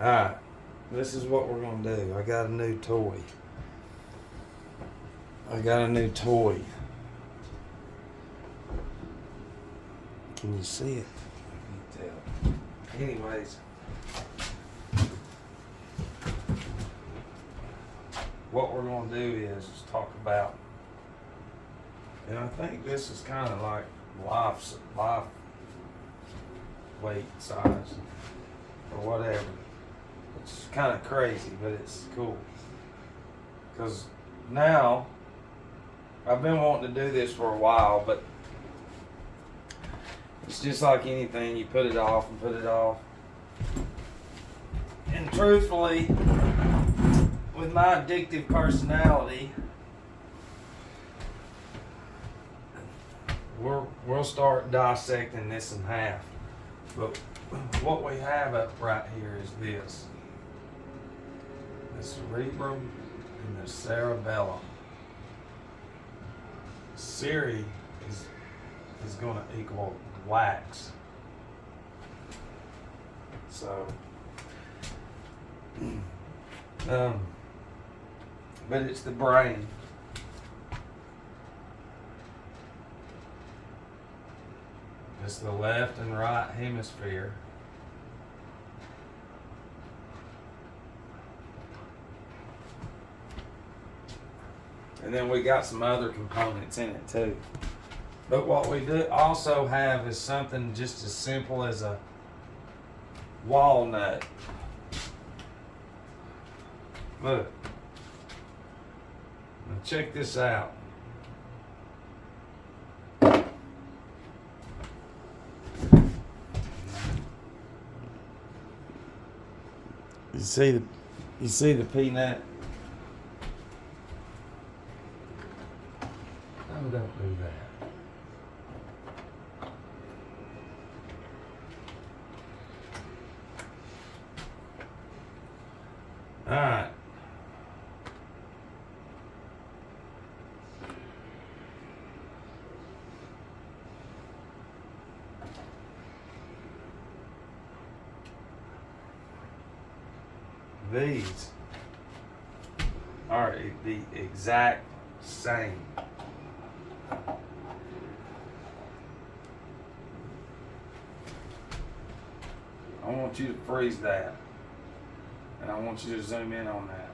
Alright, this is what we're gonna do. I got a new toy. Can you see it? I can't tell. Anyways, what we're gonna do is talk about, and I think this is kind of like life weight size or whatever. It's kind of crazy, but it's cool. Because now, I've been wanting to do this for a while, but it's just like anything, you put it off and put it off. And truthfully, with my addictive personality, we'll start dissecting this in half. But what we have up right here is this. The cerebrum and the cerebellum. Cere is going to equal wax. So, but it's the brain. It's the left and right hemisphere. And then we got some other components in it too. But what we do also have is something just as simple as a walnut. Look. Now check this out. You see the peanut? No, don't do that. Alright. These are the exact same. I want you to freeze that. And I want you to zoom in on that.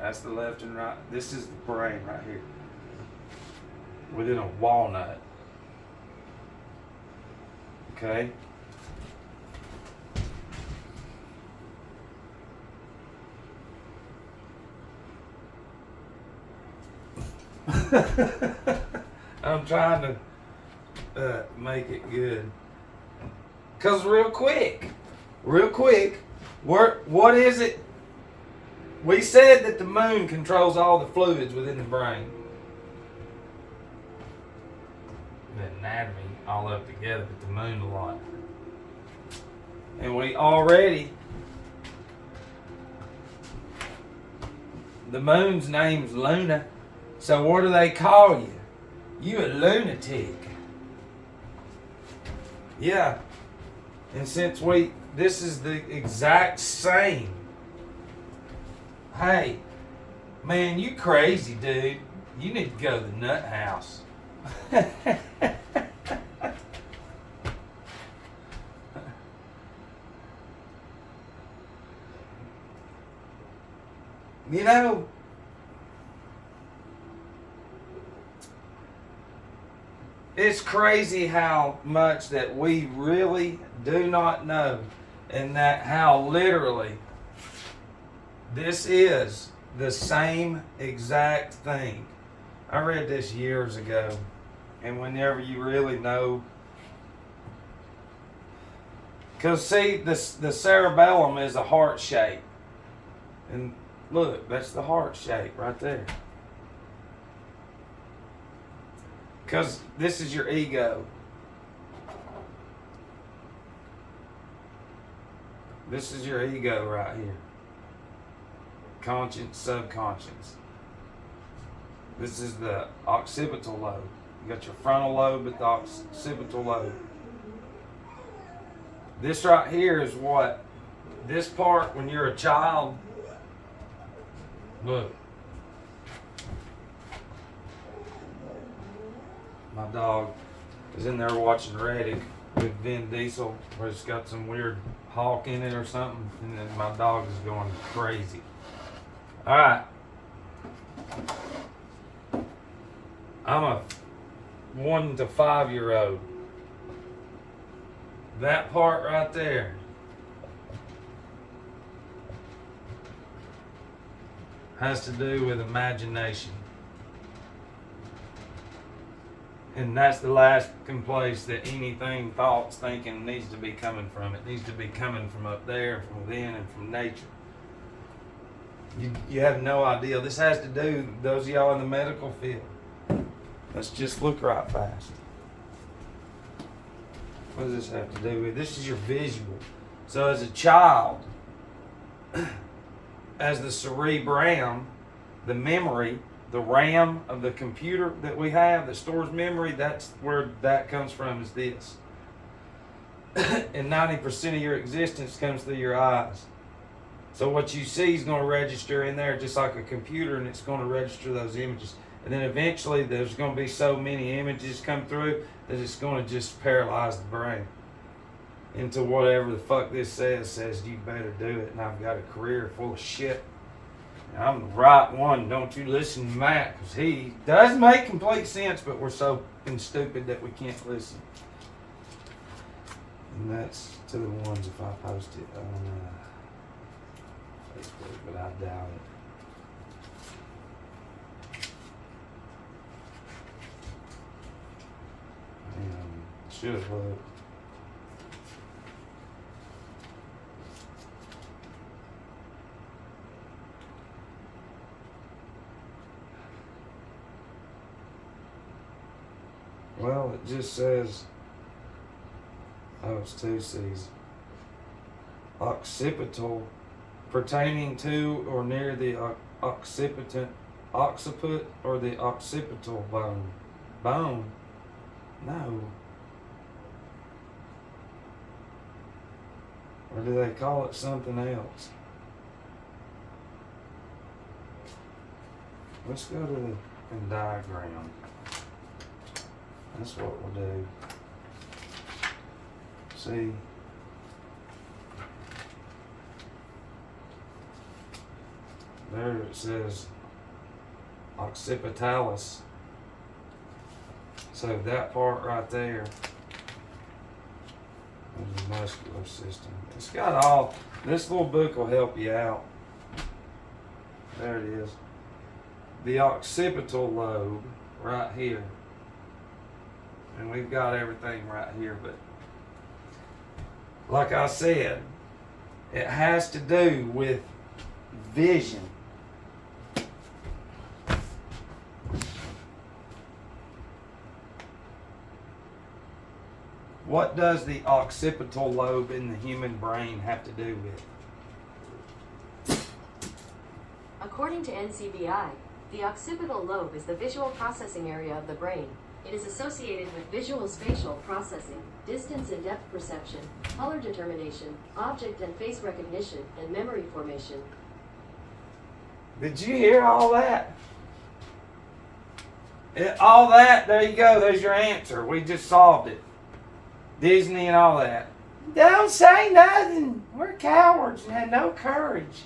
That's the left and right. This is the brain right here. Within a walnut. Okay? I'm trying to make it good. Because real quick, what is it? We said that the moon controls all the fluids within the brain. The anatomy all up together, but the moon a lot. And we already, the moon's name's Luna. So what do they call you? You a lunatic. Yeah. And since this is the exact same. Hey, man, you crazy, dude. You need to go to the nut house. You know, it's crazy how much that we really do not know, and that how literally this is the same exact thing. I read this years ago, and whenever you really know, because see, the cerebellum is a heart shape, and look, that's the heart shape right there. Because this is your ego. This is your ego right here. Conscious, subconscious. This is the occipital lobe. You got your frontal lobe, but the occipital lobe. This right here is what this part when you're a child, look. My dog is in there watching Reddick with Vin Diesel, where it's got some weird hawk in it or something, and then my dog is going crazy. All right. I'm a 1 to 5 year old. That part right there has to do with imagination. And that's the last place that anything, thoughts, thinking needs to be coming from. It needs to be coming from up there, from within, and from nature. You have no idea. This has to do, those of y'all in the medical field, let's just look right fast. What does this have to do with? This is your visual. So as a child, as the cerebrum, the memory, the RAM of the computer that we have that stores memory, that's where that comes from, is this. And 90% of your existence comes through your eyes. So what you see is going to register in there just like a computer, and it's going to register those images. And then eventually there's going to be so many images come through that it's going to just paralyze the brain into whatever the fuck this says you better do it, and I've got a career full of shit. I'm the right one. Don't you listen to Matt, because he does make complete sense, but we're so stupid that we can't listen. And that's to the ones if I post it on Facebook, but I doubt it. Should look. Well, it just says, oh, it's 2 C's. Occipital, pertaining to or near the occiput or the occipital bone. Bone? No. Or do they call it something else? Let's go to the diagram. That's what we'll do. See, there it says occipitalis. So that part right there is the muscular system. It's got all, this little book will help you out. There it is. The occipital lobe right here. And we've got everything right here, but like I said, it has to do with vision. What does the occipital lobe in the human brain have to do with? According to NCBI, the occipital lobe is the visual processing area of the brain. It is associated with visual spatial processing, distance and depth perception, color determination, object and face recognition, and memory formation. Did you hear all that? All that, there you go, there's your answer. We just solved it. Disney and all that. Don't say nothing. We're cowards and have no courage.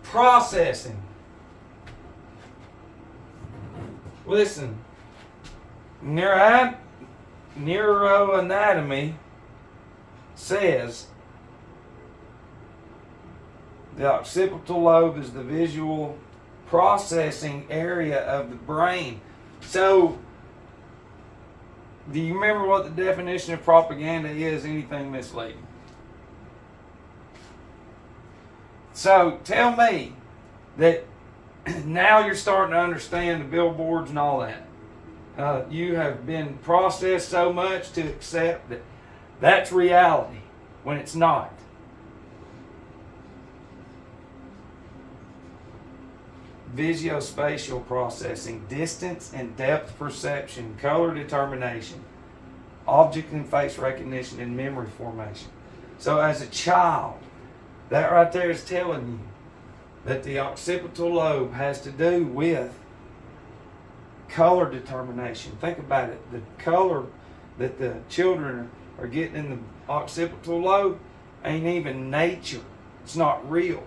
Processing. Listen, neuroanatomy says the occipital lobe is the visual processing area of the brain. So, do you remember what the definition of propaganda is? Anything misleading. So, tell me that now you're starting to understand the billboards and all that. You have been processed so much to accept that that's reality when it's not. Visuospatial processing, distance and depth perception, color determination. object and face recognition, and memory formation. So as a child, that right there is telling you that the occipital lobe has to do with color determination. Think about it. The color that the children are getting in the occipital lobe ain't even nature. It's not real.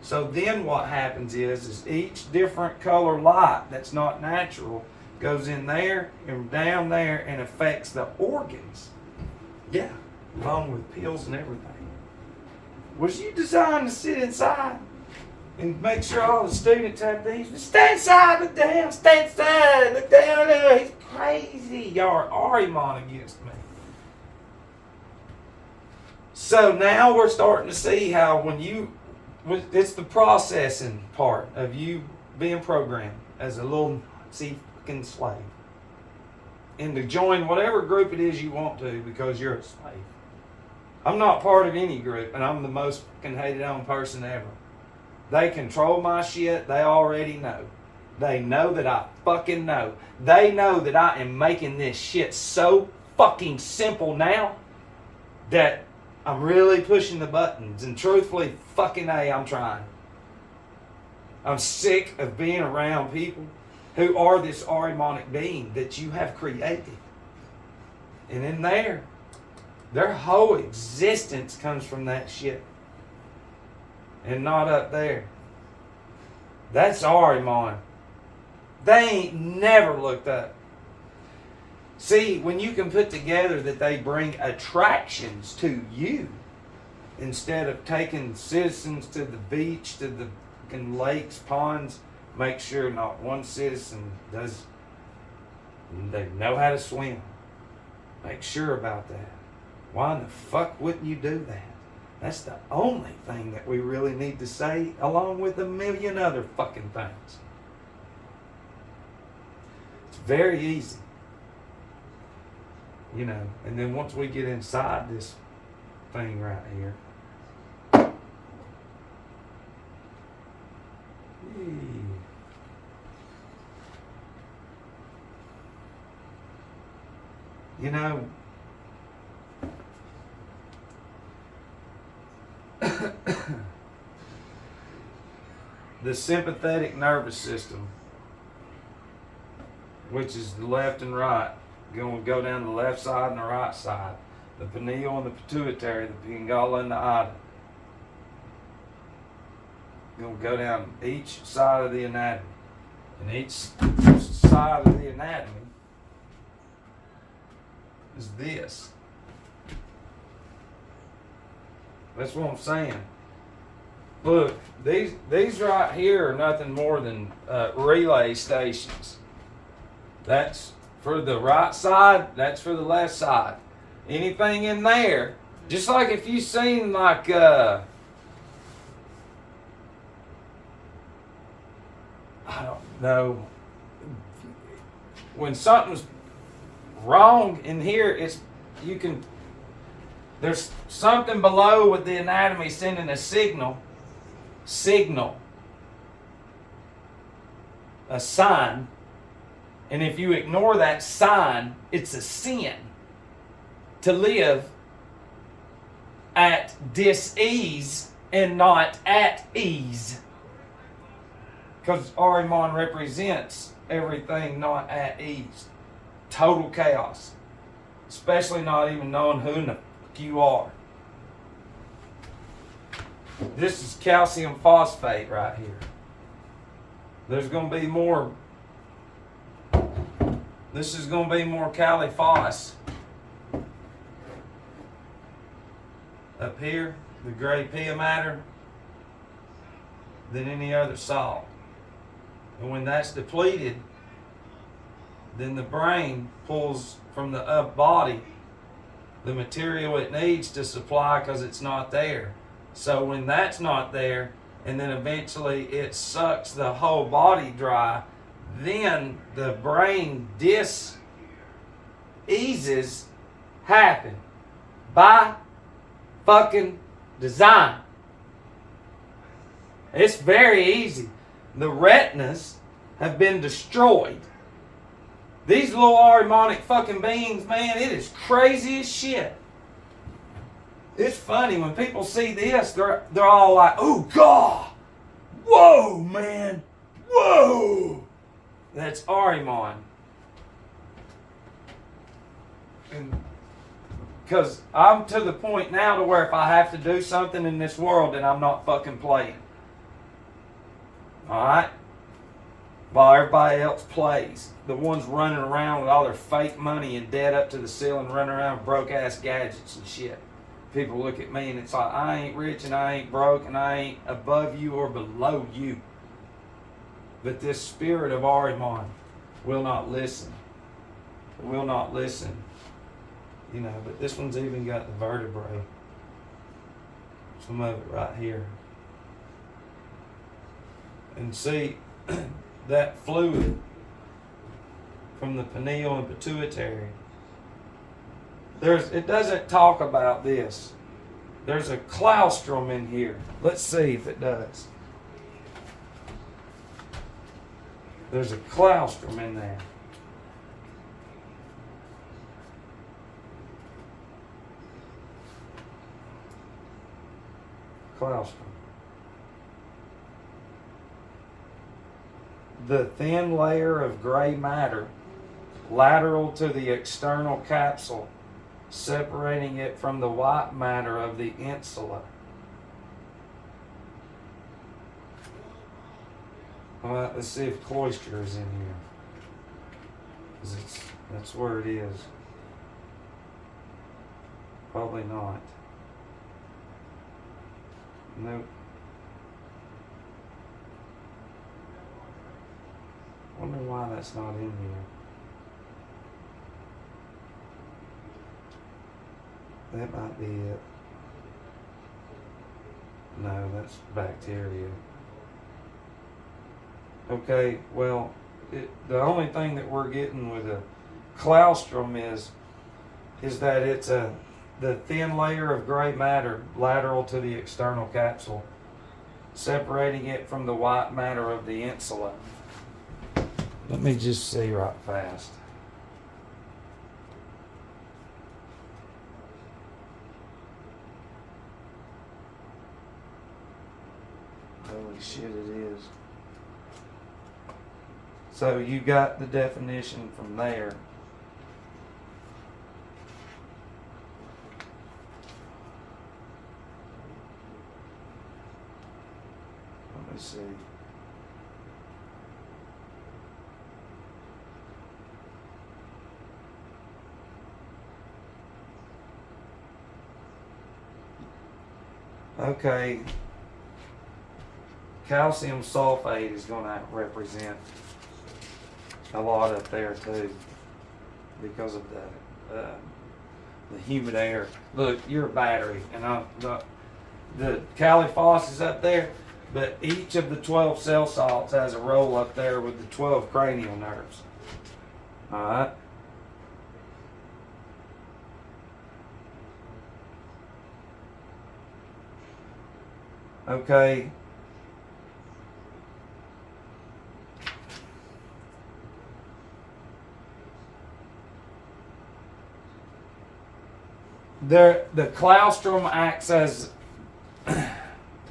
So then what happens is each different color light that's not natural goes in there and down there and affects the organs. Yeah, along with pills and everything. Was you designed to sit inside and make sure all the students have these? Stay inside, look down, stay inside, look down there. He's crazy. Y'all are Arimon against me. So now we're starting to see how it's the processing part of you being programmed as a little Nazi fucking slave. And to join whatever group it is you want to because you're a slave. I'm not part of any group, and I'm the most fucking hated on person ever. They control my shit. They already know. They know that I fucking know. They know that I am making this shit so fucking simple now that I'm really pushing the buttons. And truthfully, fucking A, I'm trying. I'm sick of being around people who are this Arimonic being that you have created. And in there, their whole existence comes from that shit. And not up there. That's Arimon. They ain't never looked up. See, when you can put together that they bring attractions to you, instead of taking citizens to the beach, to the fucking lakes, ponds, make sure not one citizen they know how to swim. Make sure about that. Why in the fuck wouldn't you do that? That's the only thing that we really need to say, along with a million other fucking things. It's very easy. You know, and then once we get inside this thing right here. You know, the sympathetic nervous system, which is the left and right, going to go down the left side and the right side, the pineal and the pituitary, the pingala and the ida. Going to go down each side of the anatomy. And each side of the anatomy is this. That's what I'm saying. Look, these right here are nothing more than relay stations. That's for the right side, that's for the left side. Anything in there, just like if you seen like I don't know, when something's wrong in here, there's something below with the anatomy sending a signal, a sign, and if you ignore that sign, it's a sin to live at dis-ease and not at ease. Because Arimon represents everything not at ease. Total chaos. Especially not even knowing who in the fuck you are. This is calcium phosphate right here. There's going to be more. This is going to be more caliphos. Up here, the gray pia matter, than any other salt. And when that's depleted, then the brain pulls from the up body the material it needs to supply because it's not there. So when that's not there, and then eventually it sucks the whole body dry, then the brain dis-eases happen by fucking design. It's very easy. The retinas have been destroyed These little harmonic fucking beings, man, it is crazy as shit. It's funny when people see this, they're all like, "Oh God, whoa, man, whoa." That's Arimon. And because I'm to the point now to where if I have to do something in this world, then I'm not fucking playing. All right. While everybody else plays, the ones running around with all their fake money and debt up to the ceiling, running around with broke ass gadgets and shit. People look at me and it's like, I ain't rich and I ain't broke and I ain't above you or below you. But this spirit of Arimon will not listen. Will not listen. You know, but this one's even got the vertebrae. Some of it right here. And see, that fluid from the pineal and pituitary, it doesn't talk about this. There's a claustrum in here. Let's see if it does. There's a claustrum in there. Claustrum. The thin layer of gray matter lateral to the external capsule, separating it from the white matter of the insula. All right, let's see if cloister is in here. 'Cause that's where it is. Probably not. Nope. Wonder why that's not in here. That might be it. No, that's bacteria. Okay, well, the only thing that we're getting with a claustrum is that it's the thin layer of gray matter lateral to the external capsule, separating it from the white matter of the insula. Let me just see right fast. Holy shit, it is. So you got the definition from there. Let me see. Okay, calcium sulfate is going to represent a lot up there too, because of the humid air. Look, you're a battery, and the caliphos is up there, but each of the 12 cell salts has a role up there with the 12 cranial nerves. All right. Okay. The claustrum acts as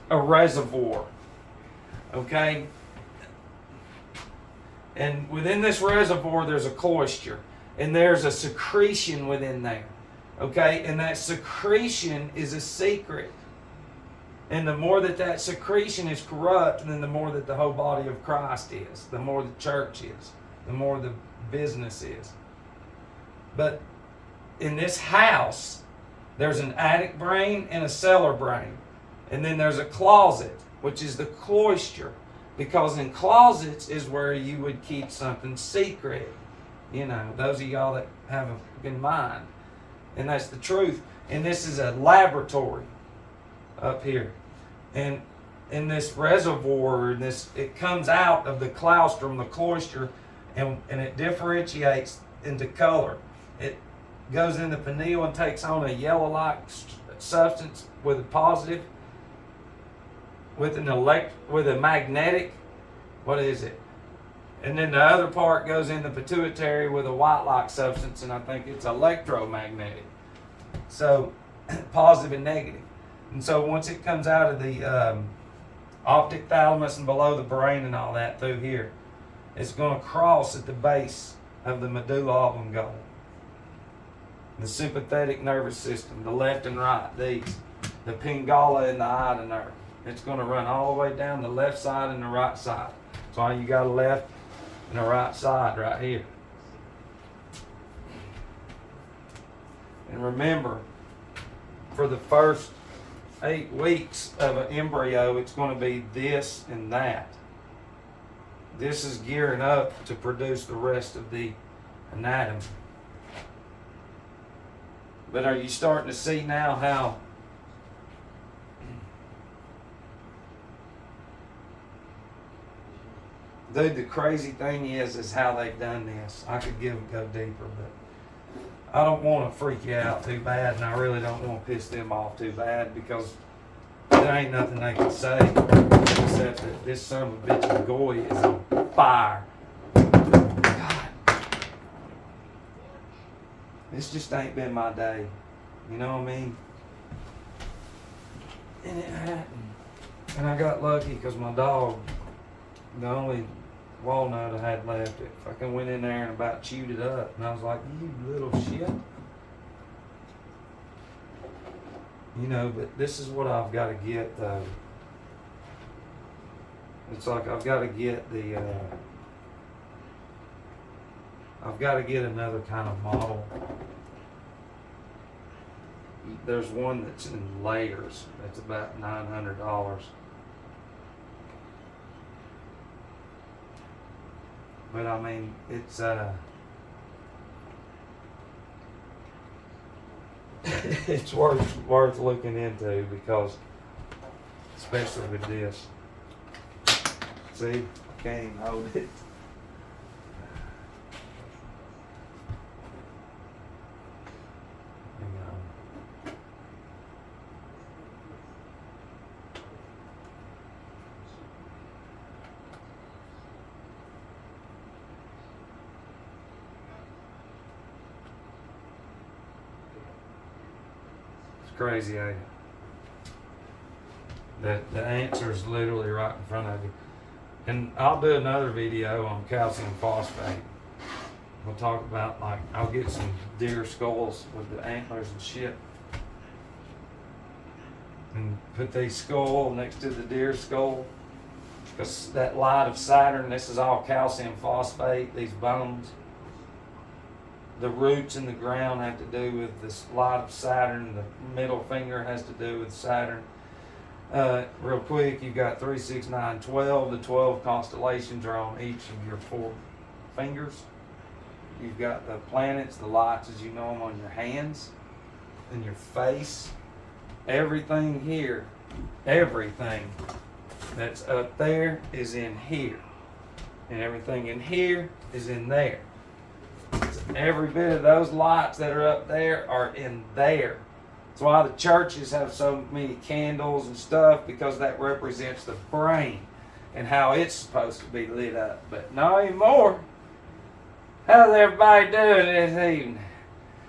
a reservoir. Okay? And within this reservoir, there's a cloister. And there's a secretion within there. Okay? And that secretion is a secret. And the more that secretion is corrupt, then the more that the whole body of Christ is. The more the church is. The more the business is. But in this house, there's an attic brain and a cellar brain. And then there's a closet, which is the cloister. Because in closets is where you would keep something secret. You know, those of y'all that have a good mind. And that's the truth. And this is a laboratory up here. And in this reservoir, it comes out of the claustrum, the cloister, and it differentiates into color. It goes in the pineal and takes on a yellow-like substance with a positive, with a magnetic, what is it? And then the other part goes in the pituitary with a white-like substance, and I think it's electromagnetic. So, positive and negative. And so once it comes out of the optic thalamus and below the brain and all that through here, it's going to cross at the base of the medulla oblongata. The sympathetic nervous system, the left and right, these, the pingala and the ida nerve. It's going to run all the way down the left side and the right side. So you got a left and a right side right here. And remember, for the first 8 weeks of an embryo, it's going to be this and that. This is gearing up to produce the rest of the anatomy. But are you starting to see now how dude, the crazy thing is how they've done this. I could go deeper, but I don't want to freak you out too bad, and I really don't want to piss them off too bad, because there ain't nothing they can say except that this son of a bitch of Goy is on fire. God. This just ain't been my day. You know what I mean? And it happened. And I got lucky because my dog, the only Walnut I had left, it fucking went in there and about chewed it up. And I was like, you little shit. You know, but this is what I've got to get, though. It's like I've got to get the, I've got to get another kind of model. There's one that's in layers. That's about $900. But I mean, it's it's worth looking into, because especially with this. See, I can't even hold it. Hang on. It's crazy, ain't it? The answer is literally right in front of you. And I'll do another video on calcium phosphate. We'll talk about, like, I'll get some deer skulls with the antlers and shit, and put the skull next to the deer skull, because that light of Saturn, this is all calcium phosphate, these bones. The roots in the ground have to do with this light of Saturn. The middle finger has to do with Saturn. Real quick, you've got 3, 6, 9, 12. The 12 constellations are on each of your 4 fingers. You've got the planets, the lights as you know them, on your hands and your face. Everything here, everything that's up there is in here. And everything in here is in there. So every bit of those lights that are up there are in there. That's why the churches have so many candles and stuff, because that represents the brain and how it's supposed to be lit up. But not anymore. How's everybody doing this evening?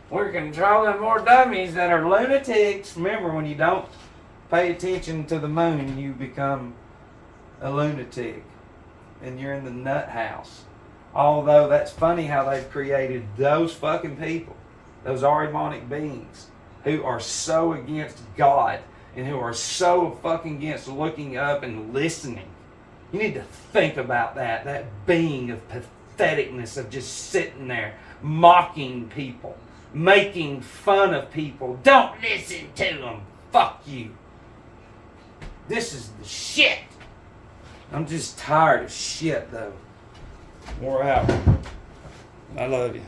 We're controlling more dummies that are lunatics. Remember, when you don't pay attention to the moon, you become a lunatic. And you're in the nut house. Although that's funny how they've created those fucking people, those Ahrimanic beings, who are so against God and who are so fucking against looking up and listening. You need to think about that being of patheticness of just sitting there mocking people, making fun of people. Don't listen to them. Fuck you. This is the shit. I'm just tired of shit, though. We're out. I love you.